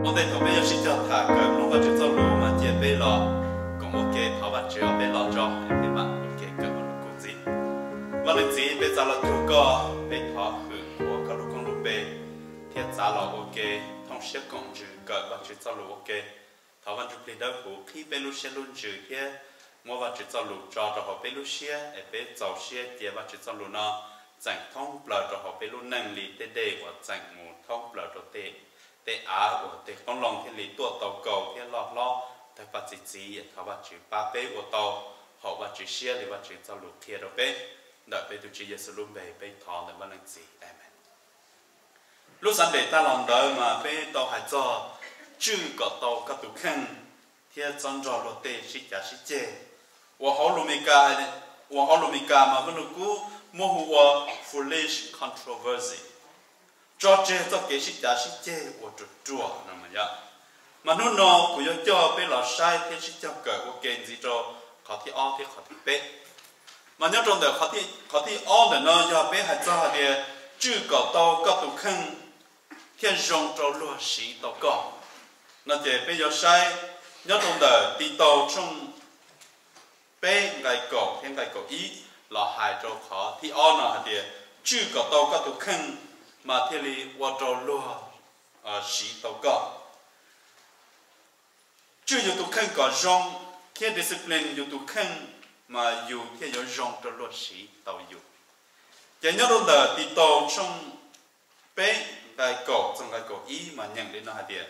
我哋同咩有時就睇佢，攞個就走路嘛，接俾落，咁我嘅頭髮只要俾落咗，俾嘛，我嘅腳我估字，我哋自己俾走落做個，俾頭去，我個路公路俾，貼走落我嘅，同時講住個，我就走路我嘅，頭髮就俾到好，佢俾路些路住嘅，我話就走路抓咗好俾路些，俾走些嘅話就走路呢，整通不了咗好俾路能力得得，我整冇通不了咗得。แต่แต่ต้องลองที่ลีตัวโตเก่าที่ล้อแต่ปัจจุบันเขาว่าจืดป้าเป้วัวโตเขาว่าจืดเชี่ยหรือว่าจืดเจ้าลูกเทียร์เป้เดี๋ยวไปดูจีเยสุลุ่มไปทอนในวันนั้นสิเอเมนลูกสันเดตาลองเดินมาไปโตหายจอจืดก็โตก็ตุขันเทียร์จอนจอโรเตชิจ่าชิเจว่าเขาลูมิกามาวันลูกูโมหัว foolish controversy cho chơi cho cái sĩ giả sĩ chơi của chuột chùa nè mà nó của cho bé là sai thế sĩ cho cỡ của cái gì cho khó thì o thì khó thì bé mà nhớ trong đời khó thì o là nó cho bé hay cho thì chưa có tàu có tụ khăn thiên rong cho lúa sĩ tàu có nó chỉ bé giờ sai nhớ trong đời đi tàu trong bé ngày cổ ý là hai cho khó thì o nó thì chưa có tàu có tụ khăn mà thế li qua trâu lúa sĩ tàu có chưa dù tụ khăn có rong khi discipline dù tụ khăn mà dù khi có rong trâu lúa sĩ tàu dù chỉ nhớ đâu là đi tàu trong bé gai cổ trong gai cổ ý mà nhận đến nó hạt địa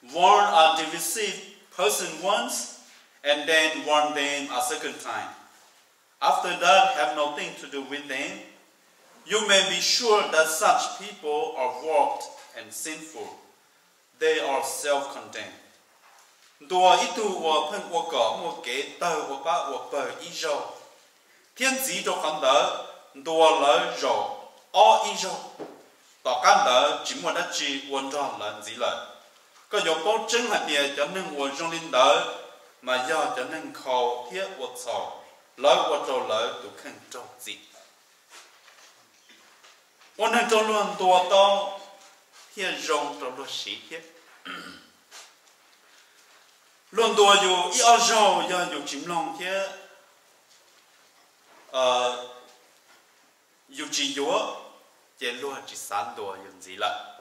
warn a divisive person once and then warn them a second time after that have nothing to do with them. You may be sure that such people are warped and sinful. They are self-condemned. Đùa ít tu và phân và cỏ một kế tờ và ba và bờ ý râu. Thiên chí cho khăn đỡ, đùa lỡ râu, ó ý râu. Tỏ căn đỡ chỉ một đất trì uốn tròn lần dĩ lợi. Có dấu bố chân hạt địa cho nên uốn rong linh đỡ, mà do cho nên khâu thiết uốn sầu, lỡ uốn trâu lỡ tụ khăn trâu dị. 我能做论多到天容做论十天，论多有一二周要有金龙天，有几月，也论只三多有几了。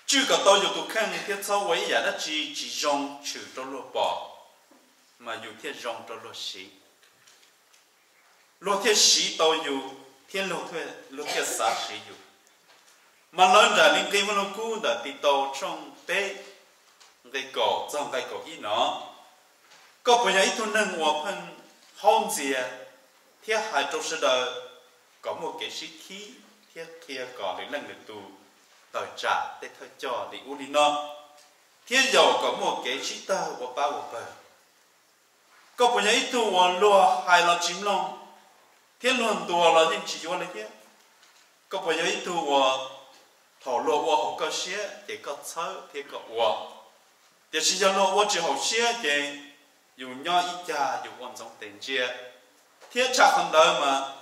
这个到有都看天稍微也那只容去做论宝，嘛有天容做论十，论天十都有。thiên lục thuê lục thiên xã sử dụng mà lớn ra linh kinh văn cũ đã đi tàu trong bé gây cổ trong gây cổ ý nó có bây giờ ít thu nâng hòa phân hôn gì thiết hai trong sự đời có một cái sĩ khí thiết kia có đến lần được tù đòi trả để thôi cho để u đi nó thiết dầu có một cái sĩ tơ của ba của bờ có bây giờ ít thu hòa lúa hai là chim long thiên luận đùa là những chỉ vô lấy thế, có bao giờ ít tu thổ lộ hồ cơ xía để có sớ thì có để sử dụng lộ chỉ hồ xía để dùng nhau ít cha dùng quan trọng tiền chia, thiết trả không đời mà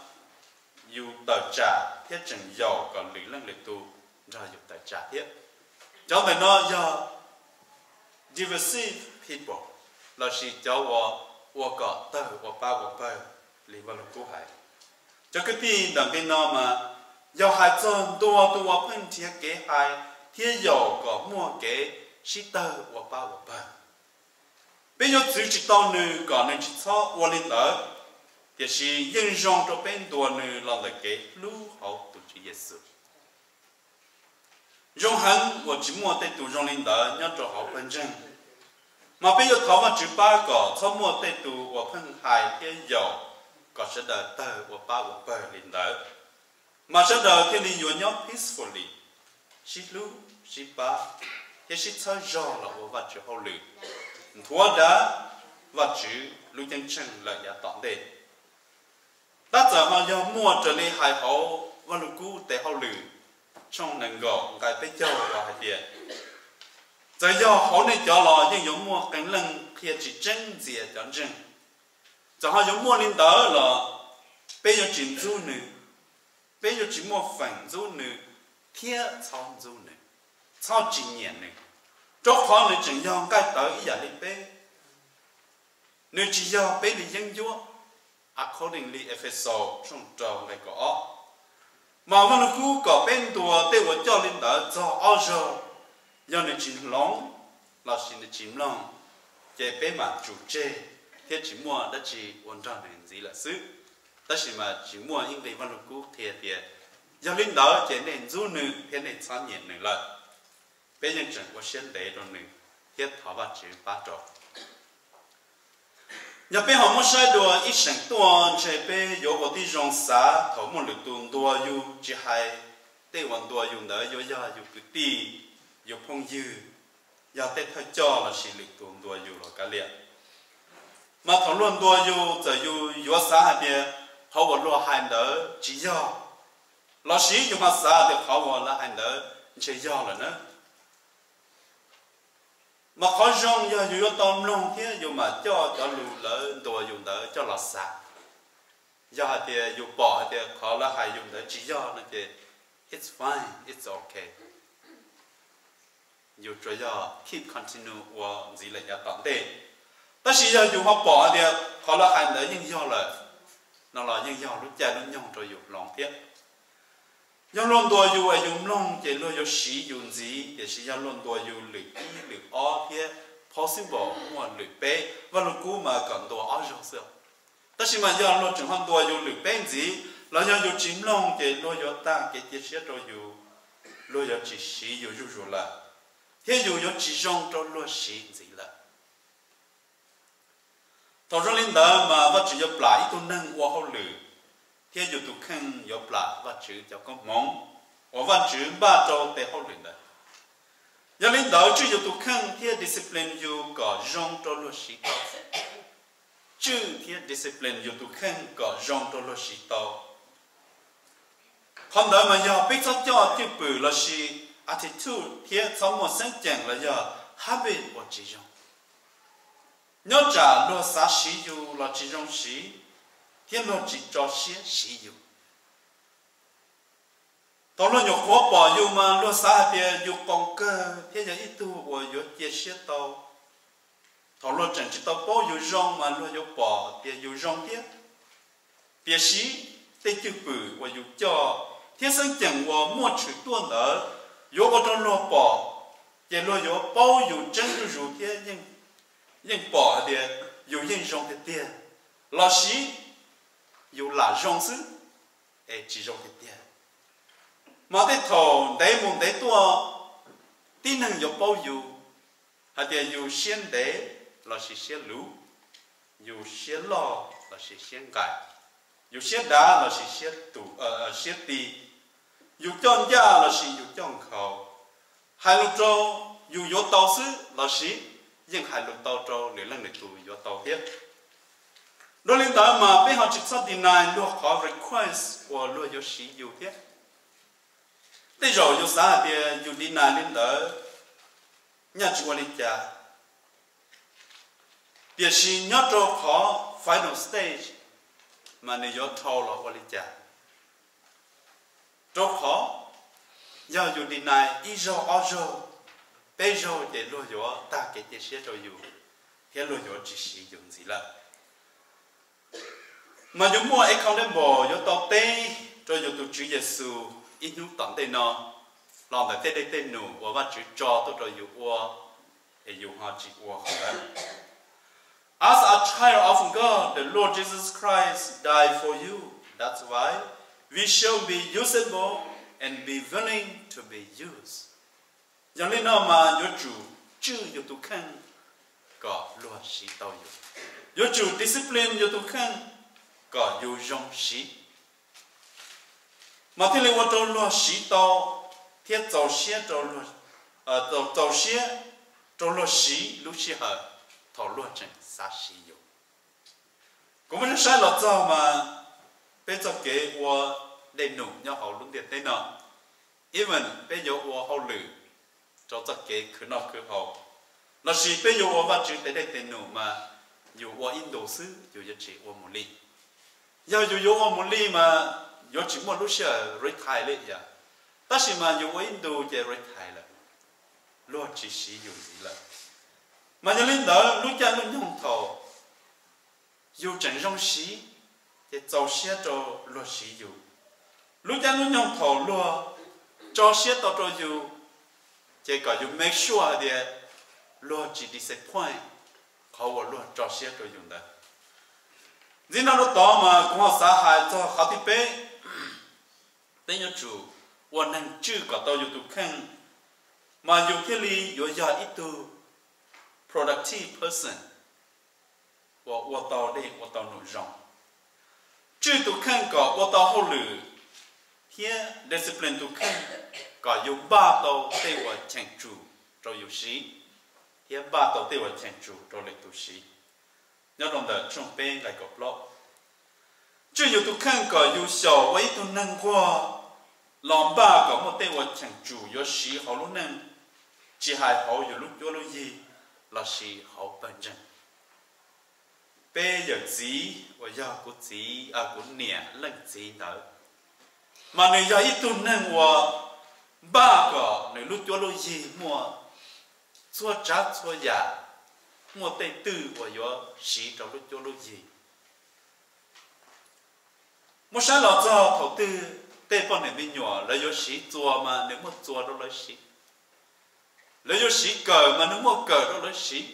dùng tờ trả thiết chừng giàu còn lý lăng lịch tu rồi dùng tờ trả thiết, cho nên nó do divisive people là chỉ cho có tờ ba bờ lý văn cú hải cho cái tin đằng bên nó mà do hai chân tua phân chia kế hai thiết dầu có mua kế shiter và ba và ba bây giờ chỉ tao nữ còn nên chỉ cho qua lên đó thì chỉ nhân rong cho bên tua nữ là kế lú hậu tụ chỉ Giêsu rong hắn và chỉ mua tên tụ rong lên đó nhớ cho họ phân chân mà bây giờ thảo mà chỉ ba có cho mua tên tụ và phân hai thiết dầu có sẽ đợi tờ của ba của bờ lên đỡ mà sẽ đợi khi đi vô nhóm peacefully xí lú xí ba thì xí chơi gió là của vật chữ hậu lử thua đã vật chữ lưu chân chân là giá tỏng đề đã giờ mà do mua trở lại hai hậu và lưu cú để hậu lử trong nền gỗ cái tới châu và hai tiền giờ do hậu này cho lò nhưng giống mua cánh lưng khi chỉ chân dìa cho chân cho họ giống mua lên đó là bây giờ chỉ du nữ bây giờ chỉ mua phẳng du nữ thiết xong du nữ sau chỉ nhện này cho khó người chừng do cái tới ý giả lên bé người chỉ do bé đi dân chúa accordingly Ephesos trong trò này có mà văn cú có bên đùa tê của cho lên đó cho Asia do người chìm lóng là xin được chìm lòng chế bé mà chủ chế thiết chỉ mua đã chỉ quan trọng là gì là xứ tất nhiên mà chỉ mua những cái văn cú thiệt do lên đó chế nên du nữ thế nên sáng nhện nữ lại bây giờ chẳng có xuyên để rồi nữ thiết thảo và chữ ba trò nhà bé họ muốn sai đùa ít sáng tuần chế bé có một tí rong xá thảo một lượt tuần đùa yêu chỉ hay tây hoàn đùa yêu nữa yêu ya yêu cứ tí yêu phong dư ya tết thay cho là chỉ lượt tuần đùa yêu là cả liền mà thảo luận đùa yêu giờ yêu xá hay bé họ vẫn lo hành đỡ chỉ do là sĩ yêu mà xá thì họ vẫn là hành đỡ chỉ do là nữa mà khó rong giờ dù tôm long thế dù mà cho lù lỡ đồ dùng đỡ cho lọt sạch giờ thì dù bỏ thì khó là hay dùng đỡ chỉ do nó thì it's fine it's okay dù cho do keep continue và gì là nhà tận thế tất nhiên giờ dù họ bỏ thì khó là hay đỡ nhưng do là nó là nhưng do lúc cha lúc nhông cho dù lòng thế do luôn đùa dù ở dùng long chỉ luôn dùng sử dụng gì để sử dụng luôn đùa dù lưỡi ý lưỡi ó thế possible mà lưỡi bé và lúc cũ mà còn đùa ó rồi sao tất nhiên mà do luôn trường hợp đùa dù lưỡi bé gì là do dùng chim long chỉ luôn dùng ta cái chia sẻ cho dù luôn dùng chỉ sử dụng rồi là thế dù dùng chỉ dùng cho luôn sử gì là thầu trong linh đạo mà vật chỉ dùng lại tôi nâng qua hậu lưỡi thế dù tụ khăn có bả và chữ cho có mong và văn chữ ba trâu để hậu luyện đấy do linh đạo chữ dù tụ khăn thế discipline dù có rong cho luật sĩ tao chữ thế discipline dù tụ khăn có rong cho luật sĩ tao còn đó mà do biết cho chữ bự là sĩ attitude thế sống một sinh chẳng là do habit của chỉ rong nhớ trả luật xã sĩ dù là chỉ rong sĩ thiên nó chỉ cho xé sử dụng, tao lo nhục khó bỏ dùng mà lo xa thì dùng công cơ, thế giờ ít tu và dùng chia sẻ tao, tao lo chẳng chỉ tao bỏ dùng rong mà lo dùng bỏ thì dùng rong thế, biệt sĩ tây chữ bự và dùng cho, thế sinh chẳng và mua chữ tuôn ở, dùng vào trong lo bỏ, thì lo dùng bao dùng chân dùng rượu thế nhưng bỏ thì dùng những rong thế tiền, là sĩ dù là rong sư, chỉ rong tiền tiền, mà cái thầu để muốn để tua, tin năng dù bao dù, hay là dù xiên để là chỉ xiên lú, dù xiên lò là chỉ xiên cải, dù xiên đá là chỉ xiên tủ xiên tì, dù chọn da là chỉ dù chọn khẩu, hai lục trâu dù vô tàu sư là chỉ, nhưng hai lục tàu trâu để lần này tụ vô tàu hết. Đối với đó mà bây giờ chỉ có deny luôn có request của luôn có sử dụng thế. Thế rồi có sao thì dùng deny lên đó nhà chủ quản cha. Bây giờ nhớ cho có final stage mà nếu có thâu là quản cha. Cho khó giờ dùng deny ý do ở do bây giờ để luôn có ta cái chia sẻ cho dùng thế luôn có chỉ sử dụng gì là mà chúng mua accountable cho tao tê cho dùng tụ chữ Giêsu ít nhung tận tê nó làm để tê tê nụ và bắt chữ cho tôi rồi dùng qua để dùng họ chỉ qua không đấy. As a child of God, the Lord Jesus Christ died for you. That's why we shall be usable and be willing to be used. Giống như nào mà vô chủ chữ vô tụ khăn có luật sĩ tao dùng. Vô chủ discipline vô tụ khăn có dù rong sĩ mà thế này tôi lo sĩ tao thiết giàu xe cho lo giàu xe cho lo sĩ lúc sĩ hở thảo luận trên xã sĩ dụng cũng vẫn sai lọt giàu mà bây giờ kế của đầy đủ nhau hậu lúc điện tên nọ even bây giờ của hậu lử cho tất kế cứ nọ cứ hậu là sĩ bây giờ của vật chữ tới đây tên nụ mà dù của Indo xứ dù giá trị của một ly giờ dù có một ly mà dù chỉ một lúc sẽ retire lại vậy, tất nhiên mà dù có Indo chỉ retire lại, luôn chỉ sử dụng gì là mà nhà linh đó lúc cha lúc nhung thầu dù chẳng trong sĩ thì giàu xe cho luôn sử dụng lúc cha lúc nhung thầu luôn cho xe tao cho dù chỉ có dù make sure thì luôn chỉ disappointเขาว่าluôn cho xe cho dùng đó vì nó đó mà cũng họ xã hại cho họ thì bé bé nhớ chủ và năng chưa có tao dùng tụ khăn mà dùng cái lý dùng giờ ít tu productive person và tao đây và tao nổi rộng chưa tụ khăn có và tao hậu lử here discipline tụ khăn có dùng ba tao đây và chẳng chủ cho dùng sĩ here ba tao đây và chẳng chủ cho lịch tụ sĩ nhớ đồng đời trong bên lại có blog chưa dùng tụ khăn có dùng sầu với tụ năng qua lòng ba có một tên vật chẳng chủ do sĩ họ lúc năng chỉ hai họ dù lúc vô lúc gì là sĩ họ bận rộn bây giờ gì và giờ của gì của nè lần gì nữa mà nếu giờ ít tuần năng và ba có nếu lúc vô lúc gì mua xua trả xua giả mua tên tư và do sĩ trong lúc vô lúc gì một sáng là cho thầu tư tê bọn này bị nhỏ lấy vô sĩ chùa mà nếu một chùa đó lấy sĩ lấy vô sĩ cờ mà nếu một cờ đó lấy sĩ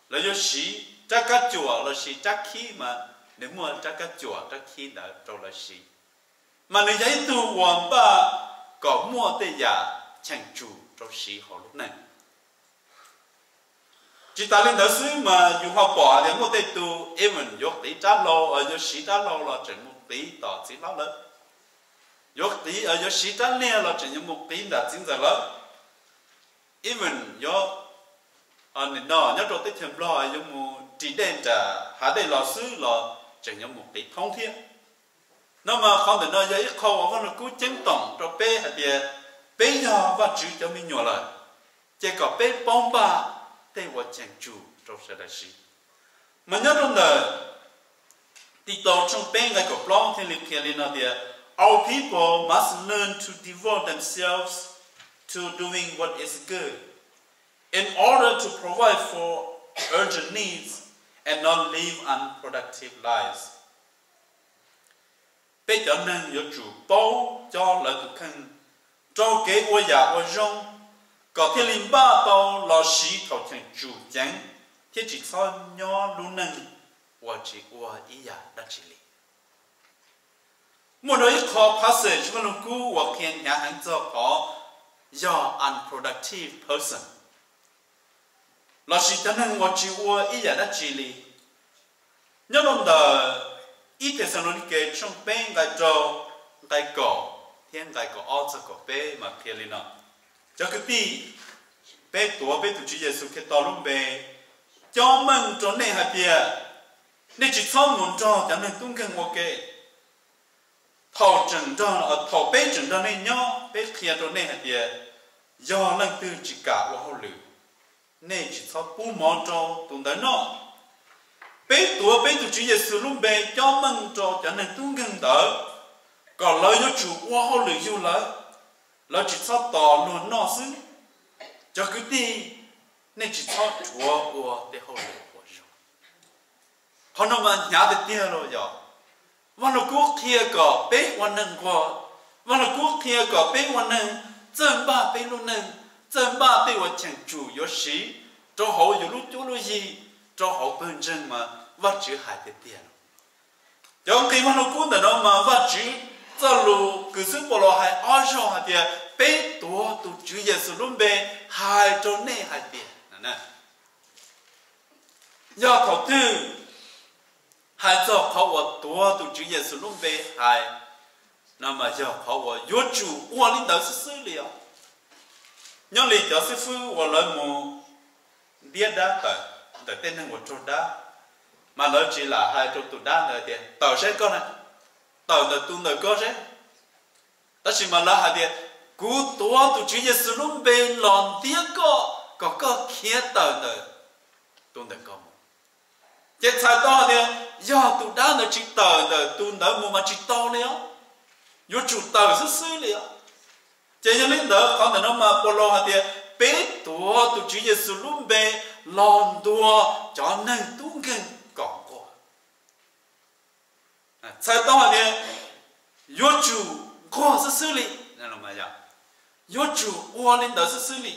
lấy vô sĩ chắc các chùa lấy sĩ chắc khí mà nếu mua chắc các chùa chắc khí đã cho lấy sĩ mà nếu giấy tu hoàn ba có mua tê giả chẳng chủ cho sĩ họ lúc này chỉ ta lên đó xứ mà dù họ bỏ thì một tê tu even vô tí trả lô ở vô sĩ trả lô là chẳng một tí tỏ chỉ nó lớn vô tí ở vô sĩ trả lê là chỉ một tí đã chính giờ lớn even vô nên nó nhớ cho tới thêm lo ở vô một chỉ đen trả hạ đây là xứ là chỉ một tí thông thiên nó mà không thể nói giấy khâu ở nó cứ chứng tổng cho bé hạt địa bé giờ và chữ cho mình nhỏ lại chỉ có bé bông ba đây là chẳng chủ trong sự đại sĩ mà nhớ trong đời thì tổ trong bé ngay có blog thì liệt kê lên địa our people must learn to devote themselves to doing what is good in order to provide for urgent needs and not live unproductive lives. Bây giờ nên有主包cho lợi thực hành cho kế của nhà của rong có thể linh ba tàu lò xí thầu thành chủ chán thế chỉ cho nhỏ luôn nên và chỉ qua ý nhà đã chỉ lý một đôi khó passage mà lúc cũ và khen nhà hàng cho có do unproductive person lò xí cho nên và chỉ qua ý nhà đã chỉ lý nhớ đồng đời ít thời gian kể trong bên cái trâu cái cổ thiên cái cổ ở chỗ cổ bé mà kia lên nó cho cái tí bé tuổi chỉ Giêsu cái tao luôn bé cho mình cho nên hạt bia nên chỉ xong muốn cho nên tung cần một cái thầu trần cho thầu bé trần cho nên nhau bé kia cho nên hạt bia do lần từ chỉ cả và hậu lử nên chỉ xong bù món cho tung tới nó bé tuổi chỉ Giêsu luôn bé cho mình cho nên tung cần đỡ còn lời nó chủ qua hậu lử yêu lời chỉ xong tỏ luôn nó xứ cho cứ đi nên chỉ cho chúa của để hậu lử của rồi họ nói mà nhà để tiền rồi giờ và nó quốc kia có bé quan năng qua và nó quốc kia có bé quan năng chân ba bé luôn năng chân ba bé và chẳng chủ yếu sĩ cho họอยู่lúc chỗ lúc gì cho họ bên trên mà vắt chữ hại để tiền trong khi mà nó cũng là nó mà vắt chữ cho lu cứ sự bỏ lỡ hại ở trong hại tiền bé tuổi tu chữ Giêsu luôn bé hại cho nên hại tiền nè do thầu tư hại cho họ ở tuổi tu chữ Giêsu luôn bé hại nằm mà do họ ở yếu chủ qua linh đạo sự liệu nhưng lý do sư phụ và lời mù biết đã tới tên hàng của chỗ đã mà lời chỉ là hai chỗ tụ đá nữa thì tàu sẽ có này tàu là tu nơi có sẽ đó chỉ mà là hai thì cú tua tụ chỉ Giêsu luôn bên lòn tiếc có kia tàu nữa tu nơi có chỉ sai to thì do tụ đá nữa chỉ tàu nữa tu nơi mà chỉ to nữa yếu chủ tàu rất xứ liệu chỉ như linh đó không thể nó mà polo hai thì bé tua tu Chúa Giêsu luôn bề lòn tua cho nên tu gần còn qua sai đó thì yếu chủ qua sẽ xử lý nên là mà vậy yếu chủ qua lên đó sẽ xử lý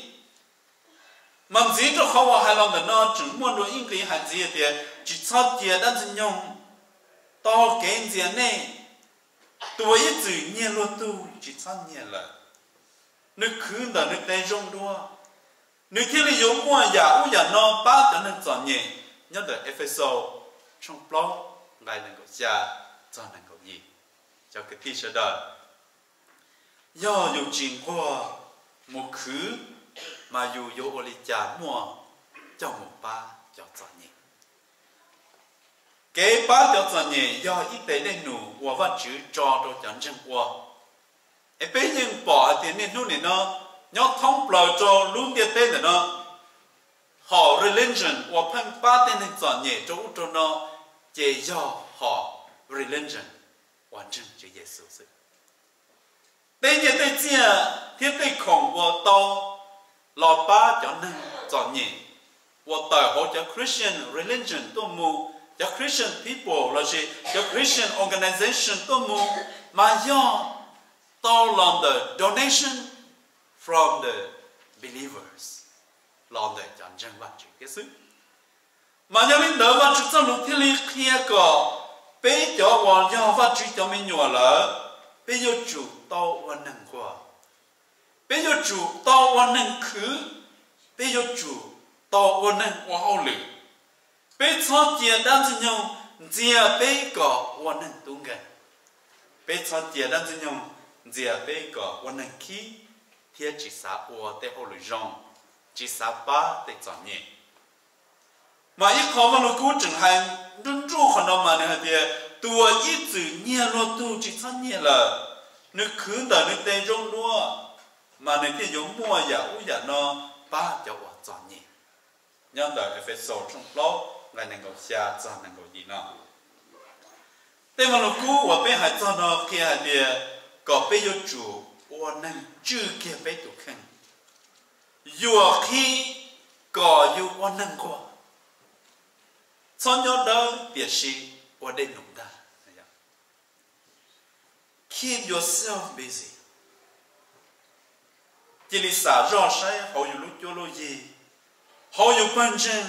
mà chỉ cho họ hay làm được nó chỉ muốn đối ứng cái hành gì thì chỉ cho tiền đang sử dụng to cái gì này tuổi tự nhiên luôn tu chỉ cho nhiên là nước khứ là nước tây rong đua nước kia là giống mua giả u giả nó ba cho nên chọn nhẹ nhớ được Ephesos trong blog lại nên có cha cho nên có gì cho cái tí sẽ đời do dù chuyện qua một khứ mà dù dù ô li cha mua cho một ba cho chọn nhẹ cái ba cho chọn nhẹ do ít tế nên nụ và vật chữ cho đồ chọn chân qua em bây giờ bỏ tiền nên này nó nhớ thông bờ cho luôn địa tên này nó họ religion và phân ba tên hình chọn nhẹ cho nó chỉ do họ religion hoàn chỉnh cho Giêsu sự đây như đây chia thiết đây khổng và tàu lò ba cho nên chọn nhẹ và tờ họ cho Christian religion tôi mù cho Christian people là gì cho Christian organization tôi mù mà do tao làm the donation from the believers làm để chọn chân vật chữ cái sự mà nhà mình đỡ vật chữ trong lúc thiên lý kia có bây giờ hoàn do vật chữ cho mình nhỏ lỡ bây giờ chủ tao hoàn năng qua bây giờ chủ tao hoàn năng khứ bây giờ chủ tao hoàn năng qua hậu lử bây giờ tiền đang sử dụng tiền bây có hoàn năng tung gần bây giờ tiền đang sử dụng giờ bây cóวันนั้นkhiที่จิตสาอัวแต่หัวลุยงจิตสาป้าแต่จอนเนี่ยมาอีกข้อมันเรากู้จึงให้รุ่นรู้คนเรามาเนี่ยเดียตัวอีจืดเนี่ยเราตัวจิตสันเนี่ยละนึกคืนแต่นึกแต่ยงนัวมาในที่ยงมัวอย่าอุ้ยอย่านอป้าจะว่าจอนเนี่ยย้อนแต่เอฟเฟโซช่องโลกไงนั่งกับเสียจอนนั่งกับยีนอแต่มันเรากู้ว่าเป็นหายจอนอแค่เดียก็ไปอยู่จู่วันนั้นจื้อเกี่ยวไปตุกขึ้นอยู่ที่ก็อยู่วันนั้นกว่าตอนย้อนเดินเปลี่ยนชีวันได้หนุ่มได้ keep yourself busy จิลิสารอใช้เขาอยู่ลุกโยโลยีเขาอยู่ปัญจัง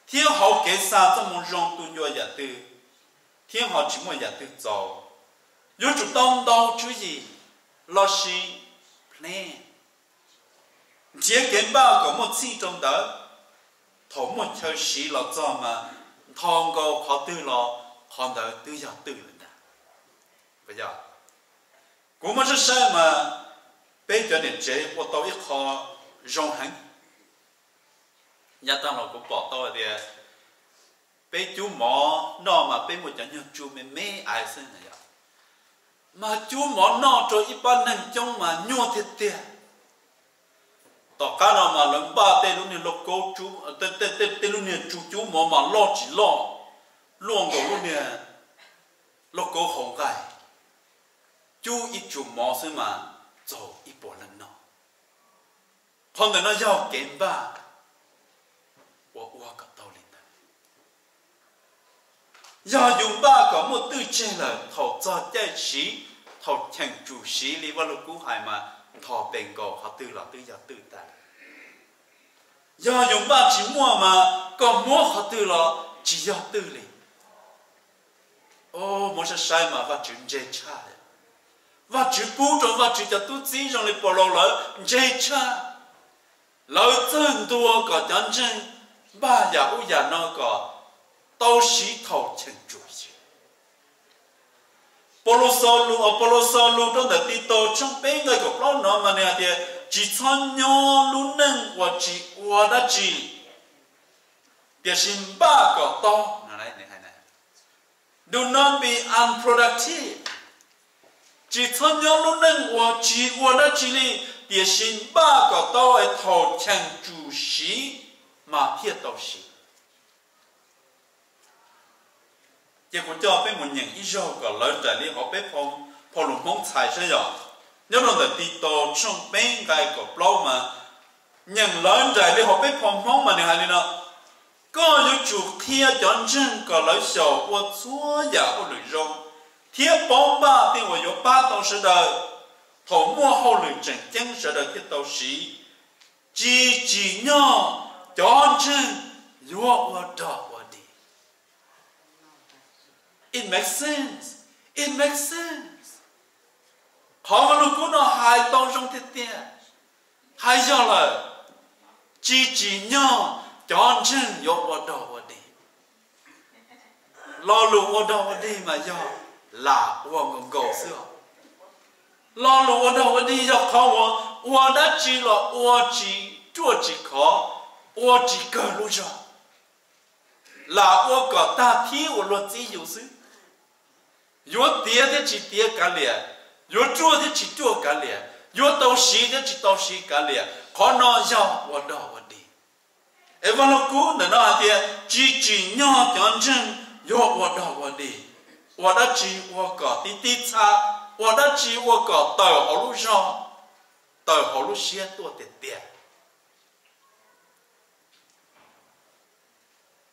เที่ยวเขาเกษาจะมองรองตุนยัวอย่าตื่นเที่ยวเขาจิมว่าอย่าตื่นจอยูจุดต้องดาวช่วยลอชีเพลงเจียเก็บบ้าก็หมดสิ่งตรงเดิมถมหมดเชยสีเราจอมาทองก็เขาตื้อรอคอนเดิมตื้อยาตื้อเลยนะไปยากูมันจะใช่มาเป็นจนเนี่ยเจ๊ว่าตัวอีกคอจงหันยาตั้งเรากูบอกตัวเดียเป็นจูหมอนอมาเป็นหมดจังยังจูไม่ไอ้เส้นไหนmà chú món nọ cho ít ban năng trong mà nhua thiệt tiệt tỏ cá nào mà lần ba tên lúc này lộc cố chú tên lúc này chú món mà lo chỉ lo luôn của lúc này lộc cố không cái chú ít chú món xí mà rồi ít bỏ lần nọ còn để nó giao kém ba và cả tàu lên đây giờ dùng ba có một từ chế là thọ cho trái sĩ thọ chẳng chủ sĩ lý vào lúc cũ hải mà thọ bền cổ họ từ là từ giờ từ ta giờ dùng ba chỉ mua mà còn mua họ từ là chỉ giờ từ lì ô một sai mà và chuyện dễ cha và chuyện bù cho và chuyện cho tôi chỉ trong lịch bỏ lỡ lỡ dễ cha lỡ chân tua có chân chân ba giờ u giờ nó có tao sĩ thầu chân chủ gì Polo solo trong đời tito trong bên người của nó nó mà nè thì chỉ chọn nhau luôn nâng và chỉ qua đã chỉ để xin ba có to này này do not be unproductive chỉ chọn nhau luôn nâng và chỉ qua đã chỉ li để xin ba có to ở thầu chân chủ sĩ mà thiệt tao sĩ chỉ có cho bên một những ý do có lợi tại lý họ bên phong lùng mong xài sẽ rồi nếu nó là tito trong bên cái của blog mà nhận lớn dài đi họ biết phong phong mà này nó có những chủ thia chọn chân có lấy sầu của chúa giả của lưỡi rong thia bóng ba thì của ba tàu sẽ đời thổ mua hậu lưỡi chân chân sẽ đời cái tàu sĩ chỉ nhau chọn chân của đó của đi. It makes sense. It makes sense. Họ mà lúc nó hai tàu trong thế tiền hai giờ là chỉ nhau chọn chân của đó của đi. Lo lụ của đó của đi mà do là của ngầu xưa. Lo lụ của đó của đi do khó của đã chỉ là của chỉ chúa chỉ khó của chỉ cờ luôn rồi. Là của có ta thi của luật chỉ yếu sư. Yếu tía thì chỉ tía cả lìa. Yếu chua thì chỉ chua cả lìa. Yếu tàu xí thì chỉ tàu xí cả lìa. Khó nói do của đó của đi. Ê văn lúc cũ nó thì chỉ nhỏ chọn chân yếu của đó của đi. Của đã chỉ của có tí xa. Của đã chỉ của có tờ họ lúc do. Tờ họ lúc xế tua tiệt.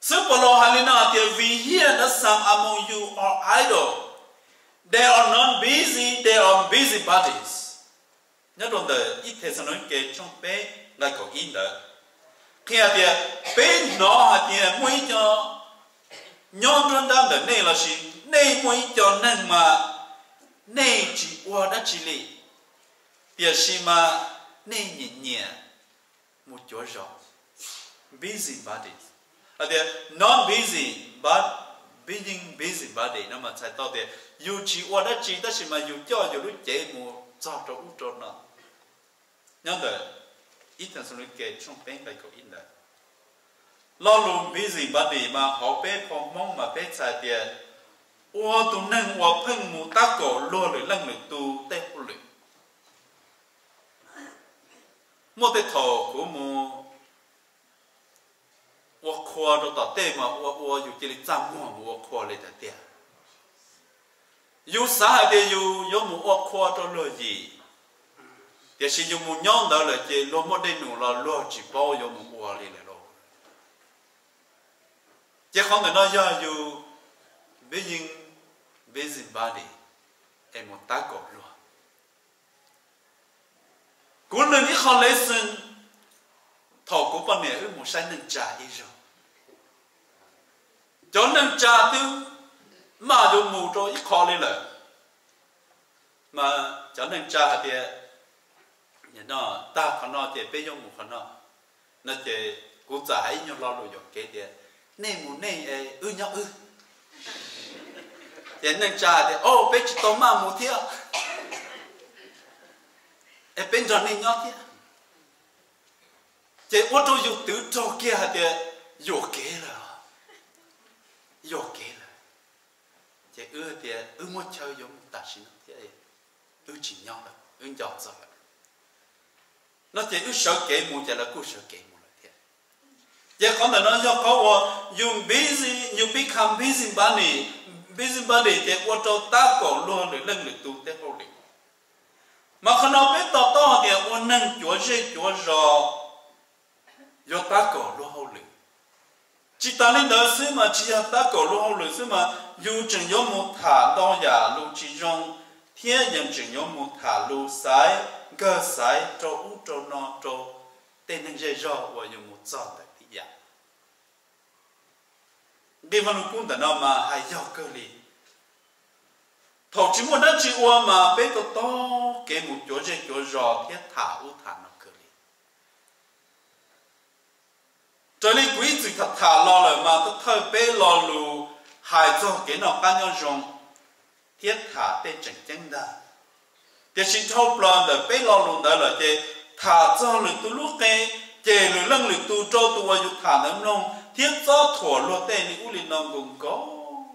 So Paulo halina we hear that some among you are idle. They are not busy, they are busybodies. Nhớ trong đời ít thế sao nói kể trong bé lại có in đó. Khi thì bé nó thì mới cho nhóm trong đám đời này là gì? Này mới cho nên mà này chỉ qua đã chỉ lý. Thì gì mà này nhẹ một chỗ rõ. Busybodies. Not busy, but being busybody. Nó mà sai tao thì dù chỉ qua đó chỉ đó mà dù cho dù lúc chế một cho út cho nó. Nhớ đấy, ít thằng số lượng kể trong bên phải có ít đấy. Lo luôn busybody mà họ bé phong mong mà bé sai thì qua tụ năng qua phăng một tác cổ lo lưỡi lăng lưỡi tu tê hồ lưỡi. Một cái thổ của một 我夸到到对嘛，我有这里张望，我夸来的点。有啥的有么我夸到了gì，但是有么样的了这罗么的努了罗只包有么我来了咯。这可能那要有 being busybody， 哎么打搞了。古人你好来生。thọ của con này ở một sai nâng trà đi rồi, cho nâng trà tiêu mà dùng mù cho ít khó lên rồi, mà cho nâng trà thì nhà nó ta khăn nó thì bây giờ mù khăn nó thì cũng giải nhau lo lụi dọc cái thì nên mù nên nhau thì nâng trà thì ô bây chỉ tao mà mù thiệt, bên trong này nhau thiệt. Chỉ ô tô dùng tự cho kia thì vô kế là chỉ thì muốn chơi giống ta xin thế chỉ nhau là giọt rồi nó chỉ sợ kế một chỉ là cứ sợ kế một là thế chỉ có thể nói cho có you busy you become busybody thì ô tô ta cổ luôn để lên được tu thế thôi mà khi nào biết to thì ô nâng chúa rò do ta cổ lo hậu lửa, chỉ ta lên đó xứ mà chỉ ta cổ lo hậu lửa xứ mà dù chừng có một thả đo giả lu chỉ trong thiên nhân chừng có một thả lu sái cơ sái cho út cho nó cho tên nhân dây do và dùng một giọt tại thị giả, đi vào cũng đã nó mà hay do cơ li, thầu chỉ một đất chỉ qua mà bé to kể một chỗ dây chỗ giò thiết thả út thả nó. Cho nên quý vị thật thà lo lời mà tôi thơ bế lo lù hài cho cái nào cá nhau rộng thiết thả tên chẳng chẳng đà. Thì xin thâu plan để bế lo lù đó là thế thả cho lực tu lúc cái chè lực lăng lực tu cho tu vào dục thả nấm nông thiết cho thổ lo tên đi u linh nông cũng có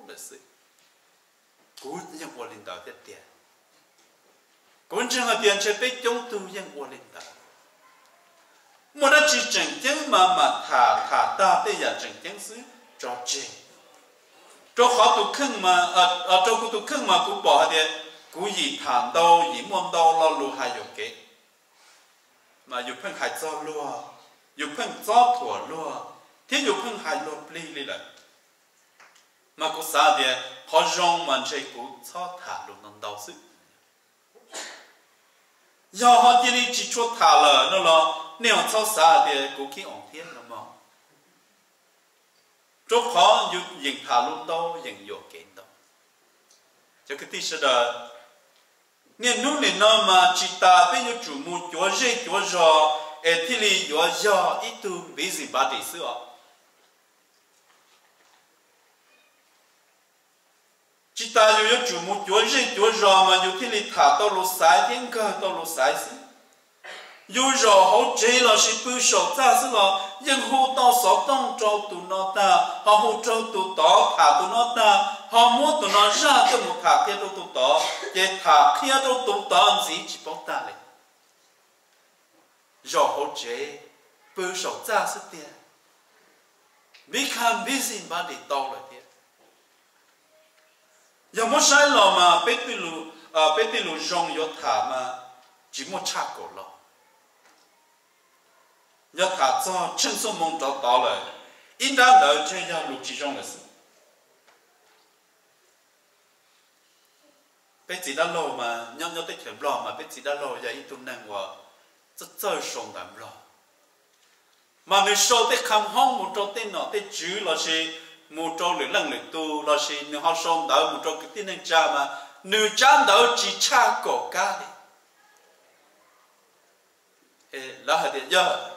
là sự. Cú những u linh đạo thiết tiền. Cũng chẳng là tiền sẽ bế chống tu những u linh đạo. Một đã chỉ chẳng chẳng mà thả ta tới giờ chẳng chẳng xứ cho chê cho khó tụ khưng mà cho cụ tụ khưng mà cụ bỏ thì cụ gì thả đâu gì môn đâu lo lù hai dòng kế mà dục phân hại cho lúa dục phân cho thủa lúa thế dục phân hại lúa pli đi lại mà có sao thì họ rong mà chơi cũng cho thả luôn nông đào sức do họ chỉ cho thả là nó là nếu cho sao thì cũng khi ổn thiết lắm mà chỗ khó dục dừng thả luôn đâu dừng dục kiện đâu cho cái tí sẽ là nên lúc này nó mà chỉ ta bây giờ chủ một chỗ dễ chỗ rõ thì lý do do ít tu bị gì bà đi sửa chỉ ta dù chủ một chỗ dễ chỗ rõ mà dù thì lý thả tao lột sai thiên cơ tao lột sai xí dù rõ hỗ trợ là sự bưu sổ ra xí là nhưng hỗ tao sổ tông cho tụi nó ta họ hỗ trợ tụi đó thả tụi nó ta họ muốn tụi nó ra cho một thả kia tụi đó để thả kia tụi đó gì chỉ bảo ta này rõ hỗ trợ bưu sổ ra xí tiền become busy mà để tao lại tiền giờ muốn sai lò mà bé tí lù rong yo thả mà chỉ muốn cha cổ lò yo thả cho chân số mong cho tao lại ít đã đợi chơi yo lù chỉ rong là gì bé chỉ đã lò mà nhau tới thèm lò mà bé chỉ đã lò giờ ít tu năng hòa rất chơi sòng đam lò mà người số tới khăm hong một trâu tên nọ tới chữ là gì một trâu lưỡi lăng lưỡi tu là gì nếu họ sòng đỡ một trâu cái tên anh cha mà nếu cha đỡ chỉ cha cổ cá đi là hệ tiền giờ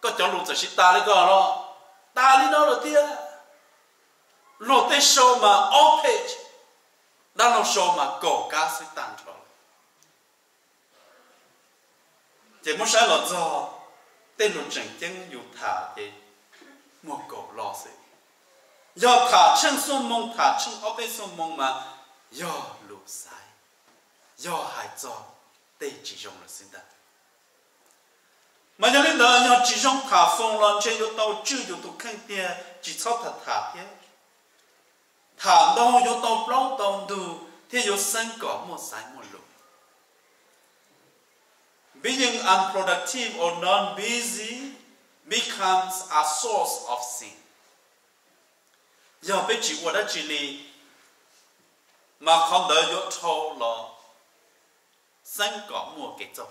có chỗ lụt sẽ ta đi gọi nó ta đi nó là tiền lụt tới số mà off page đang là số mà cổ cá sẽ tăng cho chỉ muốn sai là do tên lụt chẳng chân dù thả thì một cổ lo gì do thả chân xuống mông thả chân off page xuống mông mà do lụt sai do hại do đây chỉ dùng là xin ta mà nhà lên đó nhà chỉ dùng thả phong lần trên yếu tàu chưa yếu tàu khăn tiền chỉ sau thật thả thế thả đâu yếu tàu lâu tàu đủ thế yếu sinh có một sai một lúc being unproductive or non-busy becomes a source of sin giờ bây chỉ qua đó chỉ lý mà không đợi yếu thâu là sinh có một cái chỗ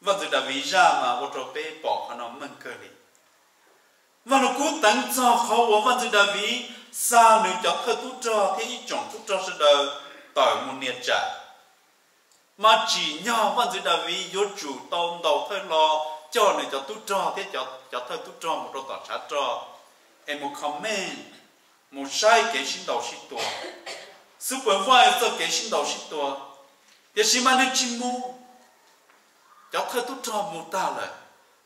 và từ đó vì ra mà vô trò bê bỏ khả năng mân cơ lý và nó cố tăng cho khó và từ đó vì sao nếu cho thơ tốt cho thế ý chồng tốt cho sẽ đời tỏi một nhiệt trả mà chỉ nhau và từ đó vì vô chủ tôn đầu thơ lo cho nếu cho tốt cho thế cho thơ tốt cho một đôi tỏ trả cho em một comment một sai kế sinh đầu sinh tùa supervisor kế sinh đầu sinh tùa để xin mà nên chim mô cho thơ tốt cho một ta lời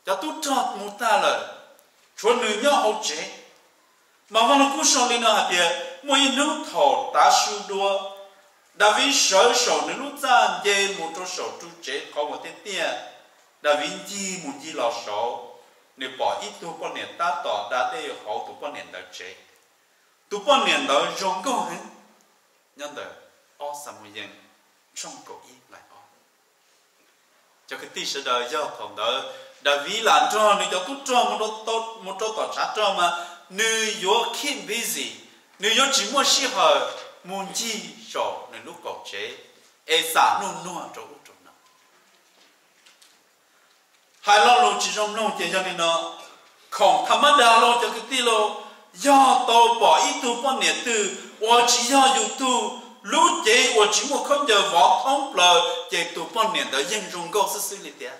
cho tốt cho một ta lời cho nữ nhau hậu chế mà vào lúc sau lên là thì mỗi nước thổ ta su đua đã vì sở sổ nữ lúc ra dê một chỗ sổ tru chế có một tên tiền đã vì gì một gì lò sổ nếu bỏ ít tu quan niệm ta tỏ đã đây hậu tu quan niệm đã chế tu quan niệm đó rong câu hết nhân đời o sắm một dân trong cổ ý lại o cho cái tí sẽ đời do thằng đó đã vì làm cho nếu cho tốt cho một chỗ tỏ sát cho mà nếu yo keep busy nếu yo chỉ muốn xí hở muốn chi sổ nếu lúc cổ chế xả nôn nôn chỗ chỗ nào hai lo lo chỉ trong nôn thì cho nên nó không tham ăn đào lo cho cái tí lo do tôi bỏ ít tu quan niệm từ tôi chỉ do YouTube lúc chế tôi chỉ một không giờ võ thông bờ chế tu quan niệm đó dân dùng câu sự xử lý tiền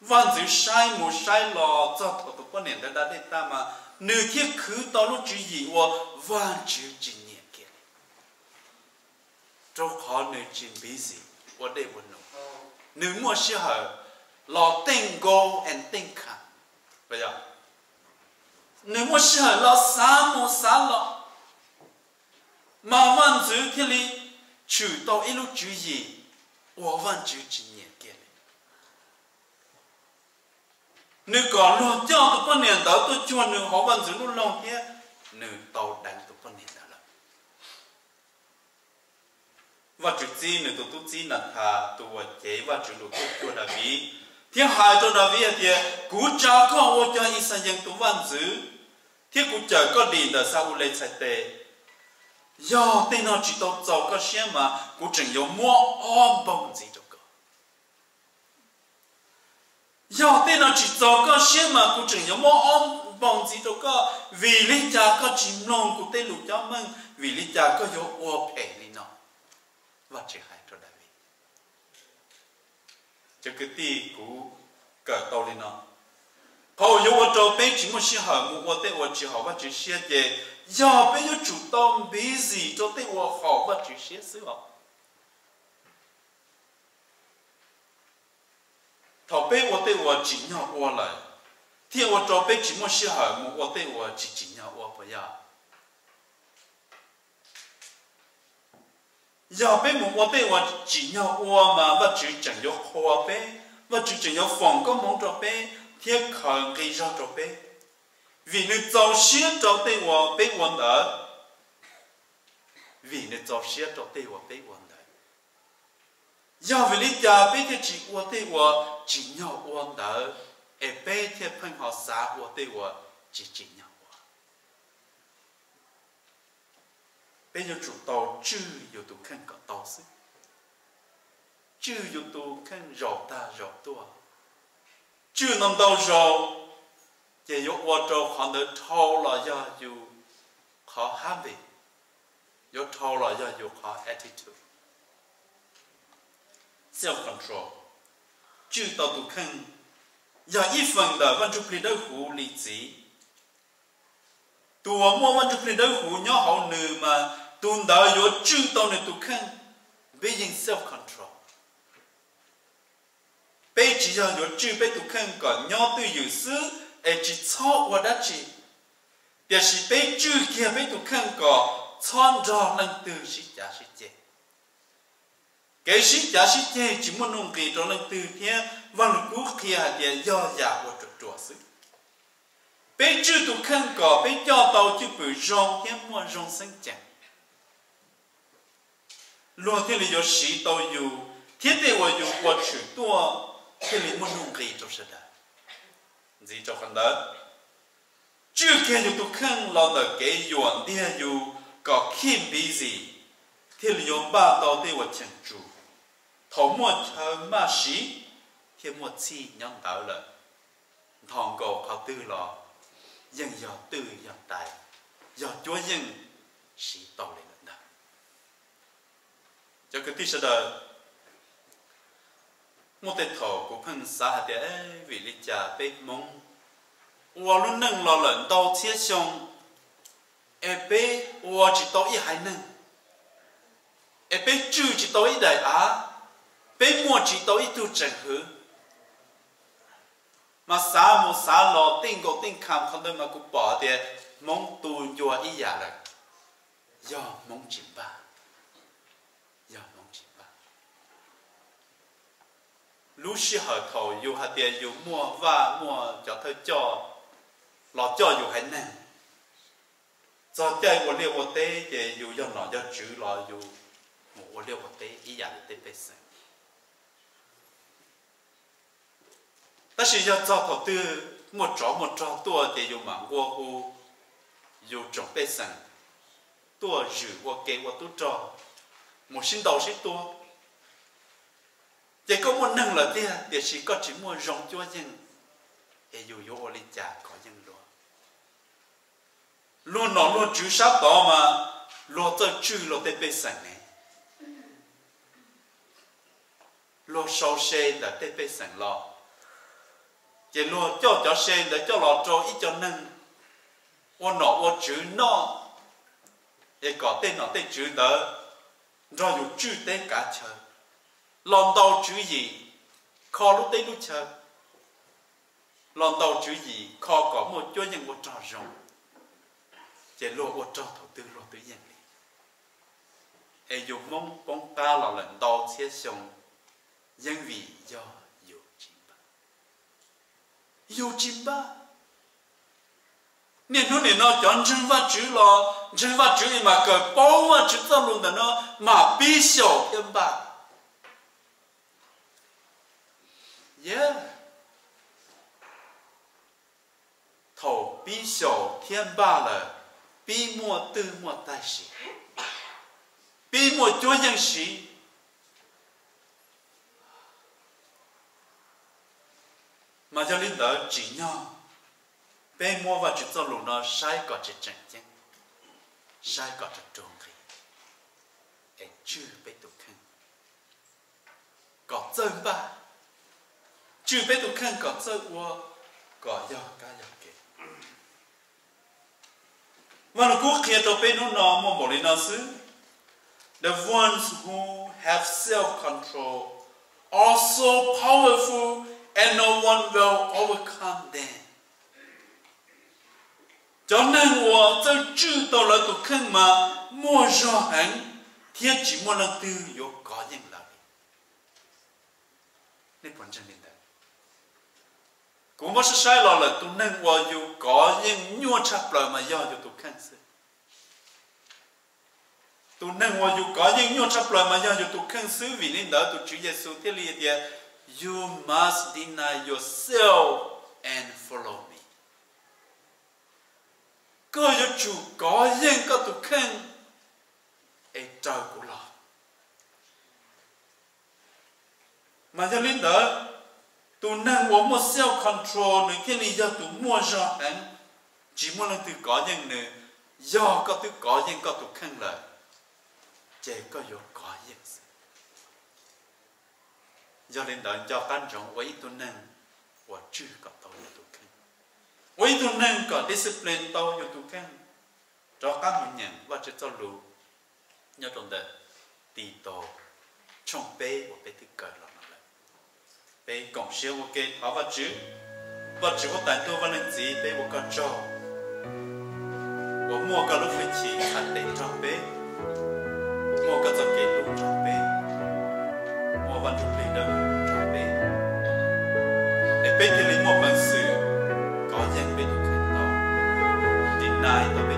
văn chữ sai một sai lò cho thủ tục quan niệm đó đã đến ta mà nếu thiết cứ tao lúc chữ gì tôi văn chữ chính niệm kia cho khó nếu chính bí gì tôi đây muốn nói nếu mua xe hở lò think go and think come bây giờ nếu mua xe hở lò xá lò mà văn chữ thì lý chữ tao ít lúc chữ gì tôi văn chữ chính niệm kia nếu còn lo cho tụi con niệm đó tôi chọn nếu họ vẫn giữ luôn lòng thế nếu tàu đánh tụi con niệm đó là và chữ chi nữa tụ chi là thà tụ chế và chữ lục cho David thiên hai cho David thì cú cha có ô cho Israel tụ văn dữ thiên cú cha có đi là sao lấy sai tệ do tên nó chỉ tao giàu có xe mà cú chừng yếu mua ôm bông gì cho cơ do tên nó chỉ giàu có xe mà cú chừng yếu mua ôm bông gì cho cơ vì lý cha có chim non cú tên lục cho mình vì lý cha có yếu ô phe đi nó và chỉ hai cho David cho cái tí cú cỡ tao lên nó họ yếu ở chỗ bên chỉ một sự hở một tên ở chỉ họ và chỉ xe về giờ bên yếu chủ động bí gì cho tên ở họ và chỉ xe xứ họ thọ bên ở tên ở chỉ nhau ở lại thì ở chỗ bên chỉ một sự hở một tên ở chỉ nhau ở bây giờ bên một tên ở chỉ nhau ở mà và chỉ chẳng yếu hoa bên và chỉ chẳng yếu phòng có mong cho bên thiết khẩn gây ra cho bé vì nó giàu xía cho tây hòa bé quan đỡ vì nó giàu xía cho tây hòa bé quan đỡ do vì lý do bé thì chỉ qua tây hòa chỉ nhau quan đỡ ở bé thì phân họ xã qua tây hòa chỉ nhau bé giờ chủ tàu chưa yêu tụ khăn có tàu sức chưa yêu tụ khăn rõ ta rõ tua chưa nằm đâu rồi chỉ có ô tô họ được thâu là do dù họ ham vị có thâu là do dù họ attitude self control chưa tao tụ khăn do ít phần đời văn chụp lên đâu hủ lý trí tụi mua văn chụp lên đâu hủ nhỏ hậu nữ mà tụi đời có chưa tao này tụ khăn bây giờ self control bây giờ có chữ bây tụ khăn có nhau từ dự sư ấy chỉ cho qua đã chỉ để chỉ bây chữ kia bây tụ khăn có chọn rõ lần từ sĩ giả sĩ chế cái sĩ giả sĩ chế chỉ muốn nông kỳ cho lần từ thế văn cú kia để do giả của trò sư bây chữ tụ khăn có bây cho tàu chữ bự rong thế mua rong sinh chẳng luôn thế là do sĩ tàu dù thiết để vào dù qua chữ tua cái lý muốn nung kỳ trong sự đời gì cho phần đó chưa kia dù tôi không lo được cái yuan địa dù có kim bí gì thì lý ba tàu để vào chân chủ thầu mua chờ mà xí thì mua chi nhân đạo là thằng cầu họ tư lo dân do tư do tài do chúa dân xí tàu lên đó cho cái tí sự đời một tên thổ của phần xã để vì lý trả bế mong và luôn nâng lo lợn đau chia xong e bế và chỉ tao ý hai nâng e bế chữ chỉ tao ý đại á bế mua chỉ tao ý tu trần hư mà xã một xã lo tinh gột tinh khám không đơn mà cũng bỏ để mong tu cho ý giả rồi do mong chìm ba lúc xưa họ thầu dù hạt tiền dù mua và mua cho thôi cho lọ cho dù hay nè cho chơi một liều một té thì dù do nó do chữ lọ dù một liều một té ý giả để bế sẵn ta chỉ do cho thầu tư một trò tua thì dù mạng qua khu dù trồng bế sẵn tua rử qua kế qua tu trò một sinh đầu sinh tua chỉ có một năng là thế thì chỉ có chỉ mua rong cho dân để dù vô lý trả có dân luôn nó luôn chữ sát đó mà lo cho chữ lo để bế sẵn này lo sau xe là để bế sẵn lo chỉ lo cho xe là cho lo cho ít cho năng ô nó ô chữ nó để có tên nó tên chữ đó rồi dù chữ tên cả trời lòng đầu chữ gì kho lúc đấy lúc chờ lòng đầu chữ gì kho có một chỗ những một trò rộng chỉ lo một trò đầu tư lo tự nhiên ấy dù mong bóng ta là lần đầu chia sông dân vì do yêu chim ba nên nó chọn chân và chữ mà cởi bao mà chữ tao luôn là nó mà bí xảo thêm bà yeah thầu bí xảo thêm bà là bí mua tư mua tài sĩ bí mua chúa dân sĩ mà cho linh đỡ chỉ nhau bé mua và chữ tao luôn nó sai có chữ chẳng chăng sai có chữ trông gì em chưa biết tụ khăn có chân ba chưa biết tụ khăn có chân qua có do cá do kì và nó cũng khiến tao bé nó mà một lần xứ the ones who have self-control are so powerful and no one will overcome them. Cho nên我在知道了都看嘛，莫说很，天只莫能都有感应了。你本身领的，我是晒了了，都能我有感应，我差不了嘛，要就都看是。都能我有感应，我差不了嘛，要就都看是，为领导都直接收的里的。You must deny yourself and follow me. Có cho chủ có riêng có tụ khen ấy trời của nó. Mà cho nên đó tụ năng của một self-control nữa cái lý do tụ mua ra hắn chỉ muốn là tụ có riêng nữa do có tụ có riêng có tụ khen là chỉ có yếu có riêng do nên đó do tan trọng với tụ năng và chưa có tụ tụ khen với tụ năng có discipline tao cho tụ khen cho các người nhận và cho cho lũ nhớ trong đời tì tổ trong bê và bê tự cởi là nó bê cộng siêu ok tháo vào chữ và chữ có tài tu và nên gì bê và con cho và mua cả lúc phải chỉ khăn để trong bê mua cả dọc kế lúc trong bê mua văn trục lý đơn trong bê để bê thì lấy một bằng sự có danh bê tụ khen tao deny tao bê